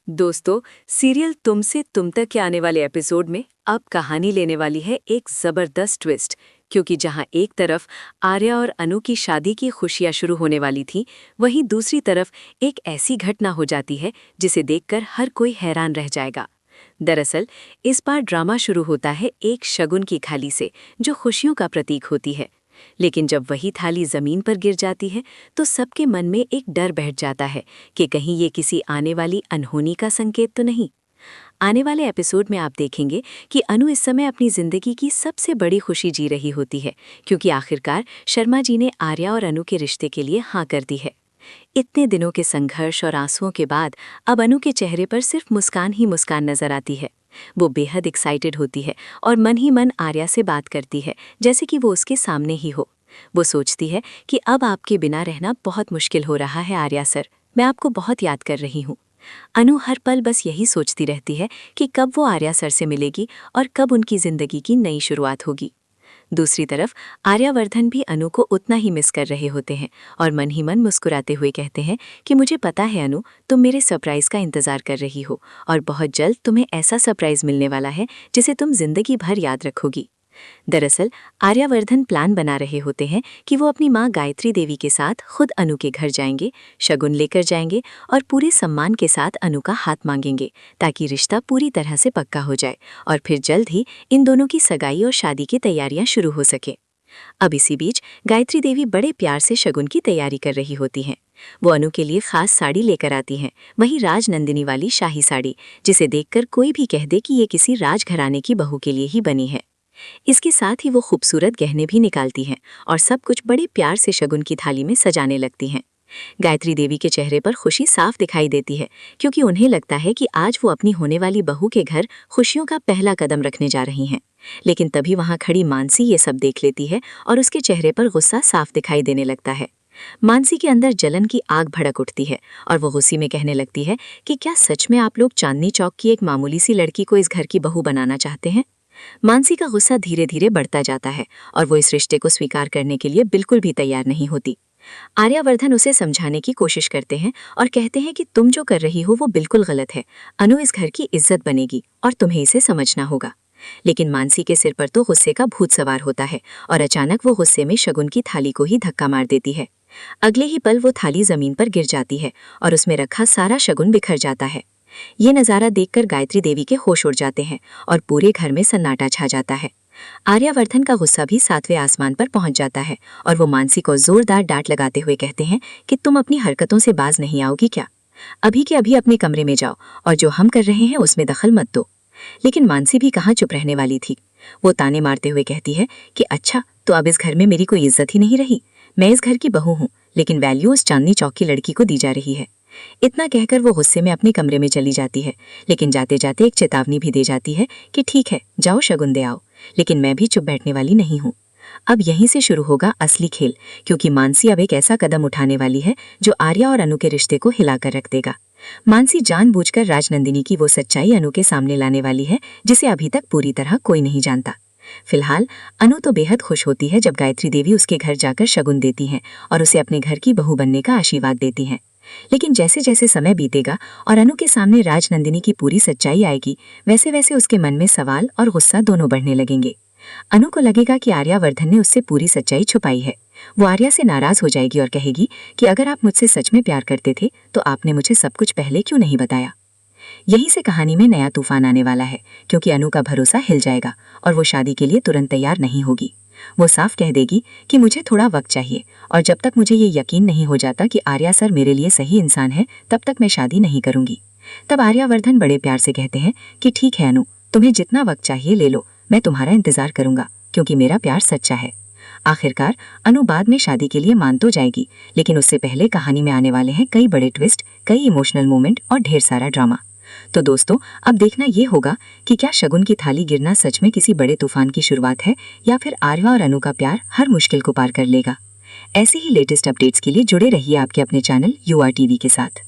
दोस्तों, सीरियल तुमसे तुम तक के आने वाले एपिसोड में अब कहानी लेने वाली है एक जबरदस्त ट्विस्ट। क्योंकि जहां एक तरफ आर्या और अनु की शादी की खुशियां शुरू होने वाली थी, वहीं दूसरी तरफ एक ऐसी घटना हो जाती है जिसे देखकर हर कोई हैरान रह जाएगा। दरअसल इस बार ड्रामा शुरू होता है एक शगुन की थाली से, जो खुशियों का प्रतीक होती है। लेकिन जब वही थाली जमीन पर गिर जाती है तो सबके मन में एक डर बैठ जाता है कि कहीं ये किसी आने वाली अनहोनी का संकेत तो नहीं। आने वाले एपिसोड में आप देखेंगे कि अनु इस समय अपनी जिंदगी की सबसे बड़ी खुशी जी रही होती है, क्योंकि आखिरकार शर्मा जी ने आर्या और अनु के रिश्ते के लिए हाँ कर दी है। इतने दिनों के संघर्ष और आंसुओं के बाद अब अनु के चेहरे पर सिर्फ मुस्कान ही मुस्कान नजर आती है। वो बेहद एक्साइटेड होती है और मन ही मन आर्या से बात करती है, जैसे कि वो उसके सामने ही हो। वो सोचती है कि अब आपके बिना रहना बहुत मुश्किल हो रहा है आर्या सर, मैं आपको बहुत याद कर रही हूँ। अनु हर पल बस यही सोचती रहती है कि कब वो आर्या सर से मिलेगी और कब उनकी जिंदगी की नई शुरुआत होगी। दूसरी तरफ आर्यावर्धन भी अनु को उतना ही मिस कर रहे होते हैं और मन ही मन मुस्कुराते हुए कहते हैं कि मुझे पता है अनु, तुम मेरे सरप्राइज का इंतजार कर रही हो और बहुत जल्द तुम्हें ऐसा सरप्राइज मिलने वाला है जिसे तुम जिंदगी भर याद रखोगी। दरअसल आर्यावर्धन प्लान बना रहे होते हैं कि वो अपनी माँ गायत्री देवी के साथ खुद अनु के घर जाएंगे, शगुन लेकर जाएंगे और पूरे सम्मान के साथ अनु का हाथ मांगेंगे, ताकि रिश्ता पूरी तरह से पक्का हो जाए और फिर जल्द ही इन दोनों की सगाई और शादी की तैयारियां शुरू हो सके। अब इसी बीच गायत्री देवी बड़े प्यार से शगुन की तैयारी कर रही होती हैं। वो अनु के लिए खास साड़ी लेकर आती हैं, वही राजनंदिनी वाली शाही साड़ी, जिसे देखकर कोई भी कह दे कि ये किसी राजघराने की बहू के लिए ही बनी है। इसके साथ ही वो खूबसूरत गहने भी निकालती हैं और सब कुछ बड़े प्यार से शगुन की थाली में सजाने लगती हैं। गायत्री देवी के चेहरे पर खुशी साफ दिखाई देती है, क्योंकि उन्हें लगता है कि आज वो अपनी होने वाली बहू के घर खुशियों का पहला कदम रखने जा रही हैं। लेकिन तभी वहां खड़ी मानसी ये सब देख लेती है और उसके चेहरे पर गुस्सा साफ दिखाई देने लगता है। मानसी के अंदर जलन की आग भड़क उठती है और वो गुस्से में कहने लगती है कि क्या सच में आप लोग चांदनी चौक की एक मामूली सी लड़की को इस घर की बहू बनाना चाहते हैं। मानसी का गुस्सा धीरे धीरे बढ़ता जाता है और वो इस रिश्ते को स्वीकार करने के लिए बिल्कुल भी तैयार नहीं होती। आर्यावर्धन उसे समझाने की कोशिश करते हैं और कहते हैं कि तुम जो कर रही हो वो बिल्कुल गलत है। अनु इस घर की इज्जत बनेगी और तुम्हें इसे समझना होगा। लेकिन मानसी के सिर पर तो गुस्से का भूत सवार होता है और अचानक वो गुस्से में शगुन की थाली को ही धक्का मार देती है। अगले ही पल वो थाली जमीन पर गिर जाती है और उसमें रखा सारा शगुन बिखर जाता है। ये नज़ारा देखकर गायत्री देवी के होश उड़ जाते हैं और पूरे घर में सन्नाटा छा जाता है। आर्यावर्धन का गुस्सा भी सातवें आसमान पर पहुंच जाता है और वो मानसी को जोरदार डांट लगाते हुए कहते हैं कि तुम अपनी हरकतों से बाज नहीं आओगी क्या? अभी के अभी अपने कमरे में जाओ और जो हम कर रहे हैं उसमें दखल मत दो। लेकिन मानसी भी कहाँ चुप रहने वाली थी। वो ताने मारते हुए कहती है कि अच्छा, तो अब इस घर में मेरी कोई इज्जत ही नहीं रही। मैं इस घर की बहू हूँ, लेकिन वैल्यू उस चांदनी चौक की लड़की को दी जा रही है। इतना कहकर वो गुस्से में अपने कमरे में चली जाती है, लेकिन जाते जाते एक चेतावनी भी दे जाती है कि ठीक है, जाओ शगुन दे आओ, लेकिन मैं भी चुप बैठने वाली नहीं हूँ। अब यहीं से शुरू होगा असली खेल, क्योंकि मानसी अब एक ऐसा कदम उठाने वाली है जो आर्या और अनु के रिश्ते को हिलाकर रख देगा। मानसी जानबूझकर राजनंदिनी की वो सच्चाई अनु के सामने लाने वाली है जिसे अभी तक पूरी तरह कोई नहीं जानता। फिलहाल अनु तो बेहद खुश होती है जब गायत्री देवी उसके घर जाकर शगुन देती हैं और उसे अपने घर की बहू बनने का आशीर्वाद देती हैं। लेकिन जैसे जैसे समय बीतेगा और अनु के सामने राजनंदिनी की पूरी सच्चाई आएगी, वैसे वैसे उसके मन में सवाल और गुस्सा दोनों बढ़ने लगेंगे। अनु को लगेगा कि आर्यावर्धन ने उससे पूरी सच्चाई छुपाई है। वो आर्या से नाराज हो जाएगी और कहेगी कि अगर आप मुझसे सच में प्यार करते थे तो आपने मुझे सब कुछ पहले क्यों नहीं बताया। यहीं से कहानी में नया तूफान आने वाला है, क्योंकि अनु का भरोसा हिल जाएगा और वो शादी के लिए तुरंत तैयार नहीं होगी। वो साफ कह देगी कि मुझे थोड़ा वक्त चाहिए और जब तक मुझे ये यकीन नहीं हो जाता कि आर्या सर मेरे लिए सही इंसान है, तब तक मैं शादी नहीं करूंगी। तब आर्यावर्धन बड़े प्यार से कहते हैं कि ठीक है अनु, तुम्हें जितना वक्त चाहिए ले लो, मैं तुम्हारा इंतजार करूंगा, क्योंकि मेरा प्यार सच्चा है। आखिरकार अनु बाद में शादी के लिए मान तो जाएगी, लेकिन उससे पहले कहानी में आने वाले हैं कई बड़े ट्विस्ट, कई इमोशनल मोमेंट और ढेर सारा ड्रामा। तो दोस्तों, अब देखना ये होगा कि क्या शगुन की थाली गिरना सच में किसी बड़े तूफान की शुरुआत है या फिर आर्या और अनु का प्यार हर मुश्किल को पार कर लेगा। ऐसे ही लेटेस्ट अपडेट्स के लिए जुड़े रहिए आपके अपने चैनल UR TV के साथ।